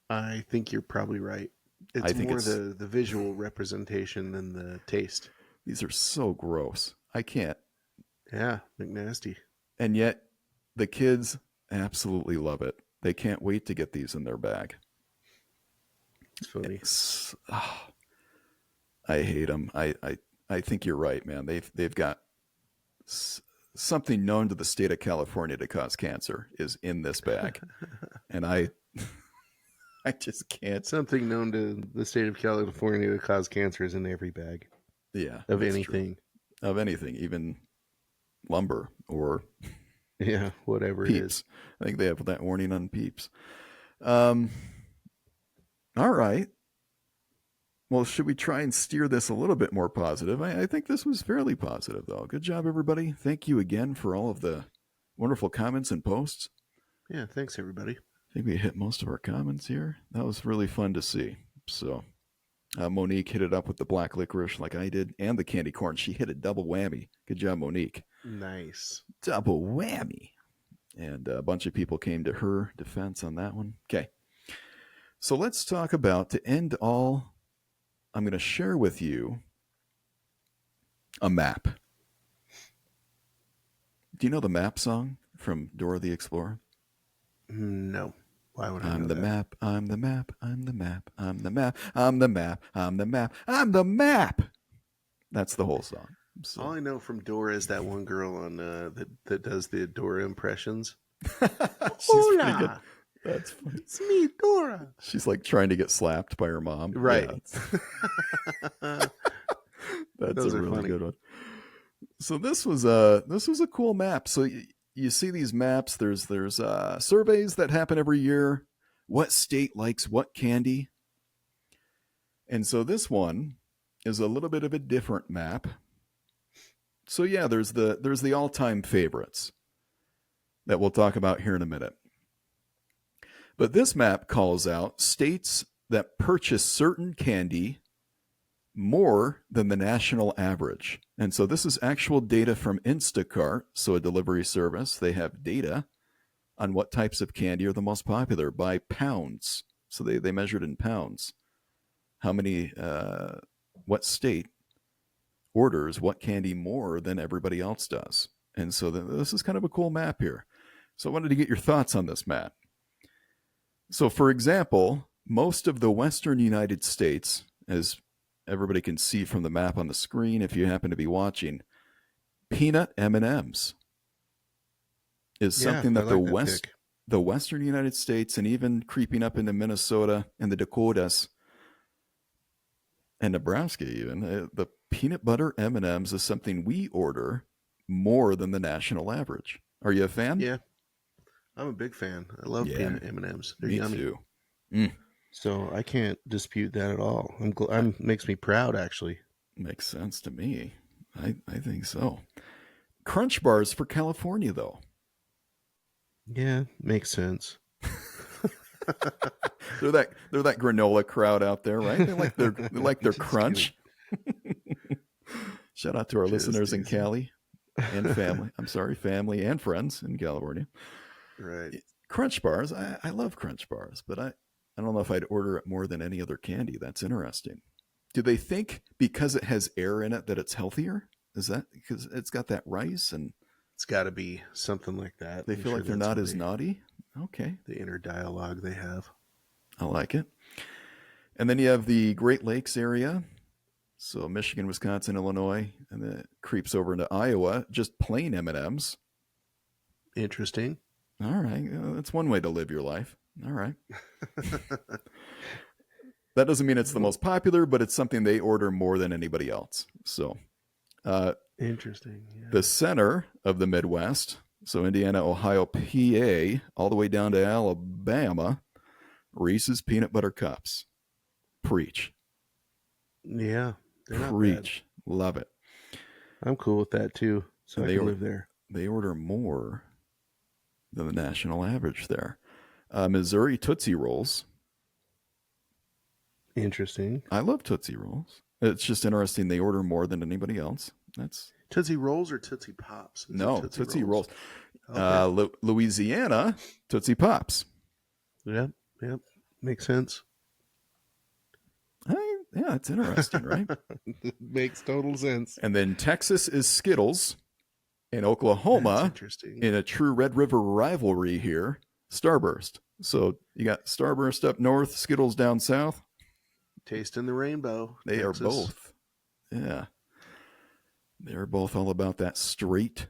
I think you're probably right. I It's think more it's the visual representation than the taste. these are so gross. I can't. Yeah, McNasty. And yet the kids absolutely love it. They can't wait to get these in their bag. It's funny. I hate them. I think you're right, man. They've got something known to the state of California to cause cancer is in this bag, and I just can't. Something known to the state of California to cause cancer is in every bag. Yeah, Of that's anything. true. Of anything, even lumber or Yeah, whatever it is. Peeps. I think they have that warning on Peeps. All right. Well, should we try and steer this a little bit more positive? I think this was fairly positive, though. Good job, everybody. Thank you again for all of the wonderful comments and posts. Yeah, thanks everybody. I think we hit most of our comments here. That was really fun to see. So, Monique hit it up with the black licorice like I did, and the candy corn. She hit a double whammy. Good job, Monique. Nice. Double whammy. And a bunch of people came to her defense on that one. Okay. So let's talk about, to end all, I'm going to share with you a map. Do you know the map song from Dora the Explorer? No. Why would I I'm know the that? map, I'm the map, I'm the map, I'm the map, I'm the map, I'm the map, I'm the map. That's the whole song. So. All I know from Dora is that one girl on that does the Dora impressions. She's pretty good. Hola! That's funny. It's me, Dora. She's like trying to get slapped by her mom. Right. Yeah, that's Those a are really funny. good one. So this was a cool map. So you see these maps. There's surveys that happen every year. What state likes what candy? And so this one is a little bit of a different map. So yeah, there's the all-time favorites that we'll talk about here in a minute. But this map calls out states that purchase certain candy more than the national average. And so this is actual data from Instacart, so a delivery service. They have data on what types of candy are the most popular by pounds. So they measured in pounds. How many, what state orders what candy more than everybody else does. And so this is kind of a cool map here. So I wanted to get your thoughts on this map. So for example, most of the western United States, as everybody can see from the map on the screen if you happen to be watching, peanut M&Ms is something that the western United States and even creeping up into Minnesota and the Dakotas and Nebraska even, the peanut butter M&Ms is something we order more than the national average. Are you a fan? Yeah. I'm a big fan. I love peanut M&Ms. They're me yummy. too. Mm. So I can't dispute that at all. I'm makes me proud, actually. Makes sense to me. I think so. Crunch bars for California, though. Yeah, makes sense. They're that granola crowd out there, right? They like their crunch. Shout out to our listeners in Cali and family. I'm sorry, family and friends in California. Right. Crunch bars. I love crunch bars, but I don't know if I'd order it more than any other candy. That's interesting. Do they think because it has air in it that it's healthier? Is that because it's got that rice and It's got to be something like that. they feel like they're not as naughty? Okay. The inner dialogue they have. I like it. And then you have the Great Lakes area. So Michigan, Wisconsin, Illinois, and then it creeps over into Iowa. Just plain M&Ms. Interesting. All right. That's one way to live your life. All right. That doesn't mean it's the most popular, but it's something they order more than anybody else. So interesting. Yeah. The center of the Midwest, so Indiana, Ohio, PA, all the way down to Alabama, Reese's Peanut Butter Cups. Preach. Yeah. Preach. Love it. I'm cool with that too. So I can live there. They order more than the national average there. Missouri Tootsie Rolls. Interesting. I love Tootsie Rolls. It's just interesting. They order more than anybody else. That's Tootsie Rolls or Tootsie Pops? No, Tootsie Rolls. Okay. Louisiana Tootsie Pops. Yep. Makes sense. Yeah, it's interesting, right? Makes total sense. And then Texas is Skittles. And Oklahoma, in a true Red River rivalry here, Starburst. So you got Starburst up north, Skittles down south. Tasting the rainbow. They Texas. are both. Yeah. They're both all about that straight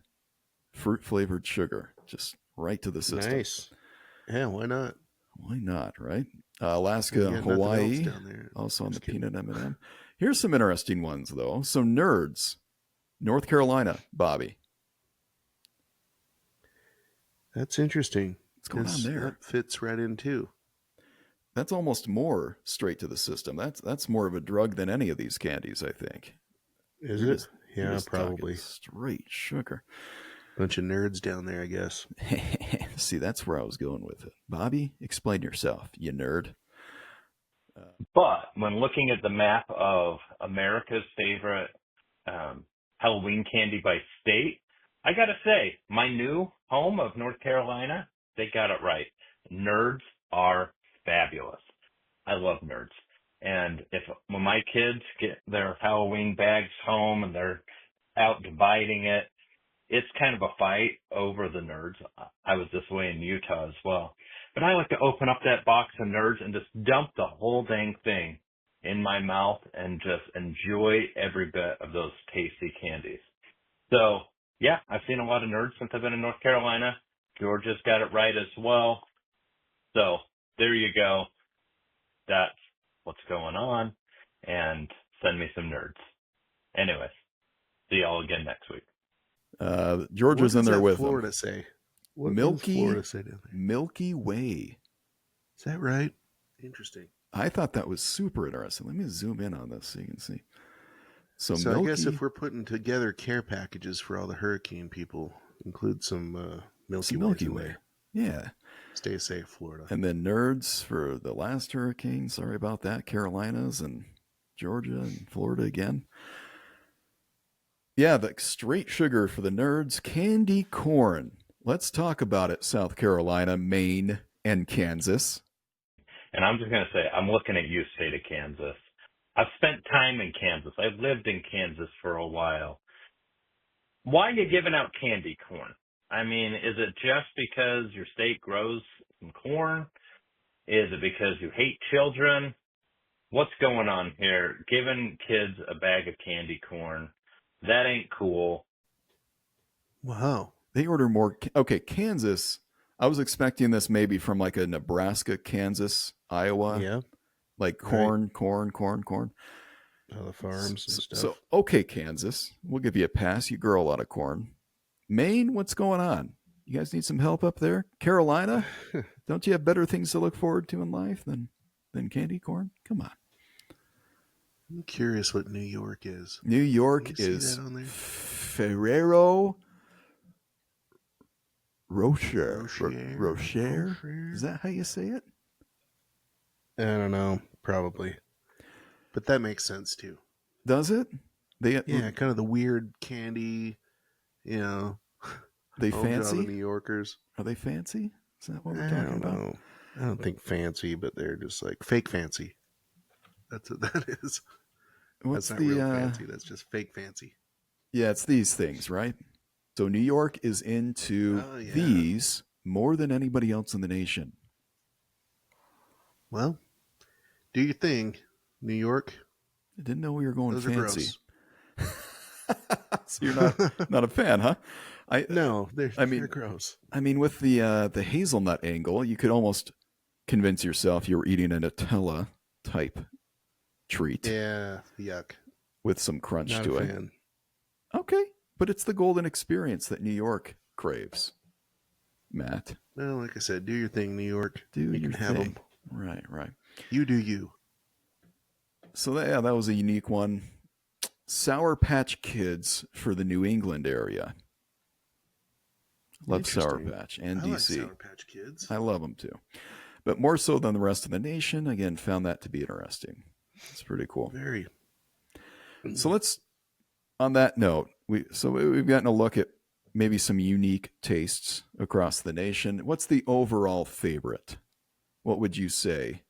fruit-flavored sugar. Just right to the system. Nice. Yeah, why not? Why not, right? Alaska, Hawaii, also on the peanut M&M. Here's some interesting ones, though. So Nerds, North Carolina, Bobby. That's interesting. What's going on there? That fits right in, too. That's almost more straight to the system. That's more of a drug than any of these candies, I think. Is it? Yeah, probably. Straight sugar. Bunch of nerds down there, I guess. See, that's where I was going with it. Bobby, explain yourself, you nerd. But when looking at the map of America's favorite Halloween candy by state, I got to say, my new home of North Carolina, they got it right. Nerds are fabulous. I love nerds. And when my kids get their Halloween bags home and they're out dividing it, it's kind of a fight over the nerds. I was this way in Utah as well. But I like to open up that box of nerds and just dump the whole dang thing in my mouth and just enjoy every bit of those tasty candies. So, yeah, I've seen a lot of nerds since I've been in North Carolina. Georgia's got it right as well. So, there you go. That's what's going on. And send me some nerds. Anyways, see y'all again next week. Georgia's in there with Florida them. Say? What Milky, Florida say down there? Milky Way. Is that right? Interesting. I thought that was super interesting. Let me zoom in on this so you can see. So I guess if we're putting together care packages for all the hurricane people, include some Milky Way. Yeah. Stay safe, Florida. And then nerds for the last hurricane. Sorry about that. Carolinas and Georgia and Florida again. Yeah, the straight sugar for the nerds. Candy corn. Let's talk about it, South Carolina, Maine, and Kansas. And I'm just going to say, I'm looking at you, state of Kansas. I've spent time in Kansas. I've lived in Kansas for a while. Why are you giving out candy corn? I mean, is it just because your state grows some corn? Is it because you hate children? What's going on here? Giving kids a bag of candy corn, that ain't cool. Wow. They order more. Okay, Kansas. I was expecting this maybe from like a Nebraska, Kansas, Iowa. Yeah. Like corn. All the farms and stuff. So, okay, Kansas, we'll give you a pass. You grow a lot of corn. Maine, what's going on? You guys need some help up there? Carolina, don't you have better things to look forward to in life than than candy corn? Come on. I'm curious what New York is. New York See is that on there? Ferrero Rocher. Rocher? Is that how you say it? I don't know. Probably. But that makes sense too. Does it? Yeah, kind of the weird candy, They Home job of fancy? New Yorkers. Are they fancy? Is that what we're I talking don't about? know. I don't think fancy, but they're just like fake fancy. That's what that is. What's That's not the real fancy. That's just fake fancy. Yeah, it's these things, right? So New York is into these more than anybody else in the nation. Well, do your thing, New York. I didn't know we were going Those fancy. Are gross. So you're not a fan, huh? No, they're gross. I mean, with the hazelnut angle, you could almost convince yourself you were eating a Nutella type treat. Yeah, yuck. With some crunch Not to a it. fan. Okay, but it's the golden experience that New York craves. Matt. Well, like I said, do your thing, New York. You can have them. Right. You do you. So that was a unique one. Sour Patch Kids for the New England area. Love Sour Patch and DC. Like Sour Patch Kids. I love them too. But more so than the rest of the nation, again, found that to be interesting. It's pretty cool. Very. So let's, on that note, we've gotten a look at maybe some unique tastes across the nation. What's the overall favorite? What would you say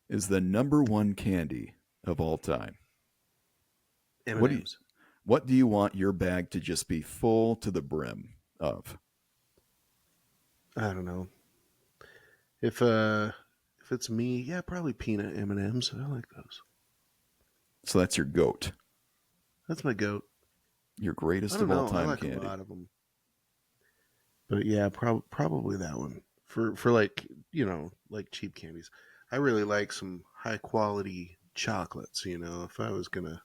is the number one candy of all time? M&M's. What do you want your bag to just be full to the brim of? I don't know. If it's me, yeah, probably peanut M&Ms. I like those. So that's your goat. That's my goat. Your greatest of all time I like candy. A lot of them. But yeah, probably that one for like like cheap candies. I really like some high quality chocolates. If I was gonna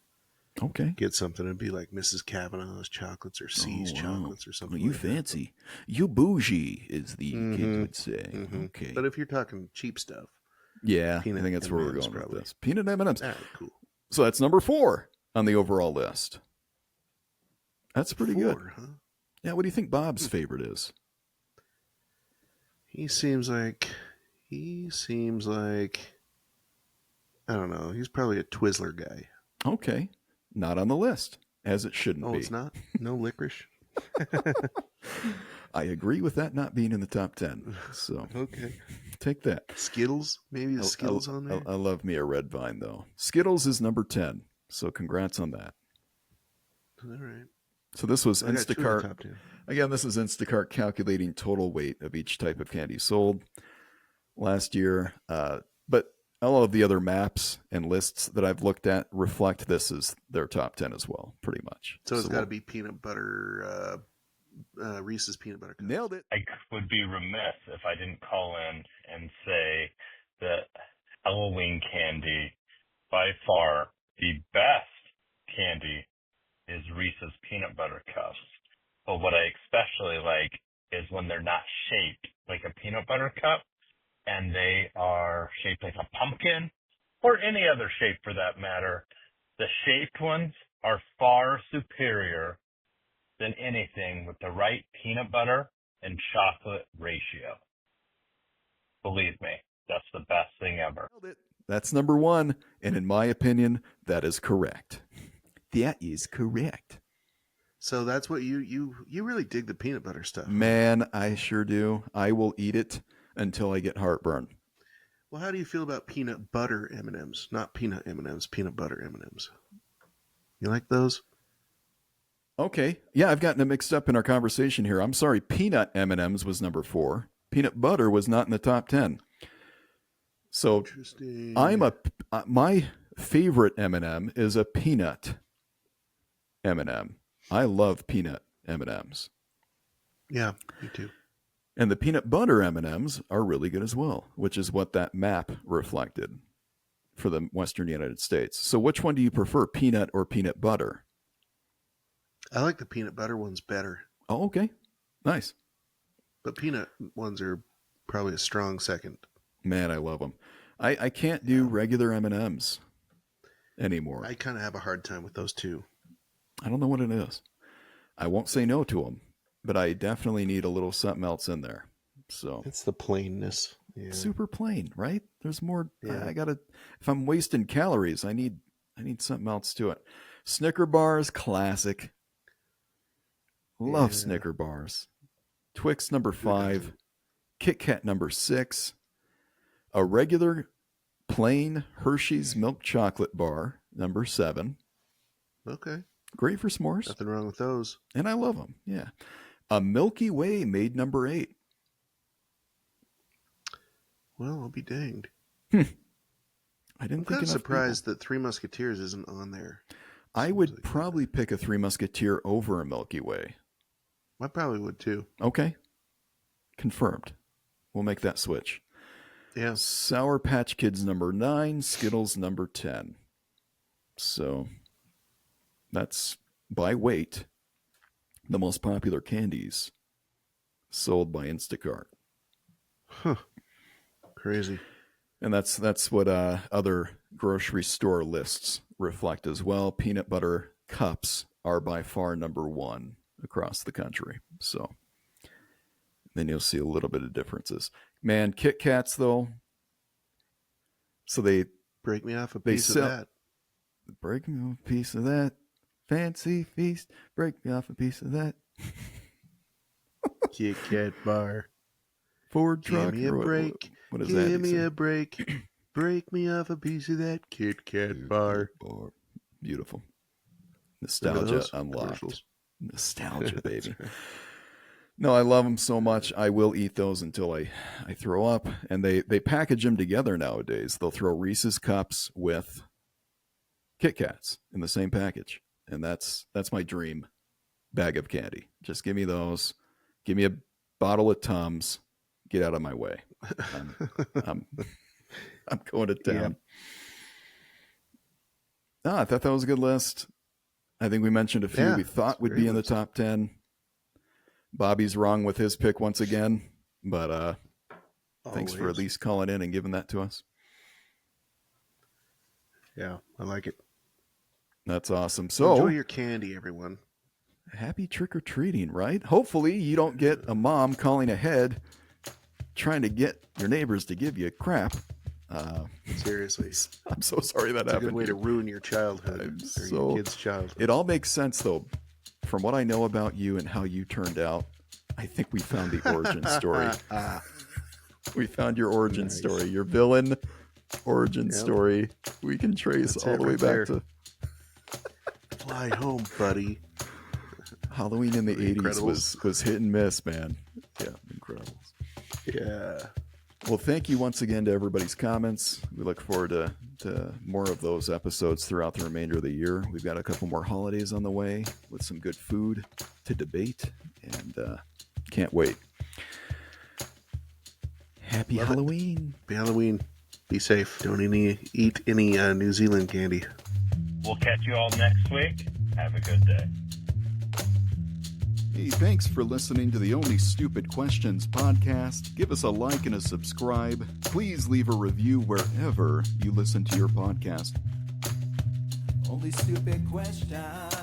get something, it'd be like Mrs. Cavanaugh's chocolates or C's chocolates or something. You like fancy, you bougie, is the kid would say. Mm-hmm. Okay, but if you're talking cheap stuff, I think that's where we're going with this. Peanut M&Ms. All right, cool. So that's number 4 on the overall list. That's pretty good. Huh? Yeah, what do you think Bob's favorite is? He seems like I don't know. He's probably a Twizzler guy. Okay, not on the list, as it shouldn't be. Oh, it's not? No licorice? I agree with that not being in the top 10. So okay, take that. Skittles? Maybe the Skittles on there? I love me a Red Vine, though. Skittles is number 10, so congrats on that. All right. So this was Instacart. Top 10. Again, this is Instacart calculating total weight of each type of candy sold last year. But all of the other maps and lists that I've looked at reflect this as their top 10 as well, pretty much. So it's got to be peanut butter, Reese's peanut butter cups. Nailed it. I would be remiss if I didn't call in and say that Halloween candy, by far the best candy, is Reese's peanut butter cups. But what I especially like is when they're not shaped like a peanut butter cup and they are shaped like a pumpkin or any other shape for that matter. The shaped ones are far superior than anything with the right peanut butter and chocolate ratio. Believe me, that's the best thing ever. That's number 1. And in my opinion, that is correct. That is correct. So that's what you really dig the peanut butter stuff. Man, I sure do. I will eat it until I get heartburn. Well, how do you feel about peanut butter M&Ms? Not peanut M&Ms, peanut butter M&Ms. You like those? Okay. Yeah, I've gotten it mixed up in our conversation here. I'm sorry. Peanut M&Ms was number 4. Peanut butter was not in the top 10. So my favorite M&M is a peanut M&M. I love peanut M&Ms. Yeah, me too. And the peanut butter M&Ms are really good as well, which is what that map reflected for the Western United States. So which one do you prefer, peanut or peanut butter? I like the peanut butter ones better. Oh, okay. Nice. But peanut ones are probably a strong second. Man, I love them. I can't do regular M&Ms anymore. I kind of have a hard time with those too. I don't know what it is. I won't say no to them, but I definitely need a little something else in there. So it's the plainness. Yeah. Super plain, right? There's more. Yeah. I gotta. If I'm wasting calories, I need something else to it. Snicker bars, classic. Love Snicker bars. Twix number 5, Kit Kat number 6, a regular plain Hershey's milk chocolate bar number 7. Okay. Great for s'mores. Nothing wrong with those. And I love them. Yeah. A Milky Way made number 8. Well, I'll be danged. I didn't I'm think kind of enough surprised people. that Three Musketeers isn't on there. I would probably pick a Three Musketeer over a Milky Way. I probably would too. Okay. Confirmed. We'll make that switch. Yeah. Sour Patch Kids number 9, Skittles number 10. So that's by weight the most popular candies sold by Instacart. Huh. Crazy. And that's what other grocery store lists reflect as well. Peanut butter cups are by far number 1 across the country. So then you'll see a little bit of differences. Man, Kit Kats though. So they break me off a piece of that. Break me off a piece of that. Fancy feast. Break me off a piece of that. Kit Kat bar. Ford truck. Give me a break. What is that? Give me a break. Break me off a piece of that Kit Kat bar. Beautiful. Nostalgia unlocked. Nostalgia, baby. Right. No, I love them so much. I will eat those until I throw up. And they package them together nowadays. They'll throw Reese's Cups with Kit Kats in the same package. And that's my dream bag of candy. Just give me those. Give me a bottle of Tums. Get out of my way. I'm going to town. Yeah. I thought that was a good list. I think we mentioned a few we thought would be in the top 10. Bobby's wrong with his pick once again, but thanks for at least calling in and giving that to us. Yeah, I like it. That's awesome. So enjoy your candy, everyone. Happy trick-or-treating, right? Hopefully you don't get a mom calling ahead trying to get your neighbors to give you crap. Seriously. I'm so sorry that happened. It's a good way to ruin your childhood or your kid's childhood. It all makes sense, though. From what I know about you and how you turned out, I think we found the origin story. We found your origin story, your villain origin story. We can trace all the way back to Fly Home, buddy. Halloween in the 80s was hit and miss, man. Yeah, Incredibles. Yeah. Well, thank you once again to everybody's comments. We look forward to more of those episodes throughout the remainder of the year. We've got a couple more holidays on the way with some good food to debate, and can't wait. Happy Halloween. Happy Halloween. Be safe. Don't eat any New Zealand candy. We'll catch you all next week. Have a good day. Hey, thanks for listening to the Only Stupid Questions podcast. Give us a like and a subscribe. Please leave a review wherever you listen to your podcast. Only Stupid Questions.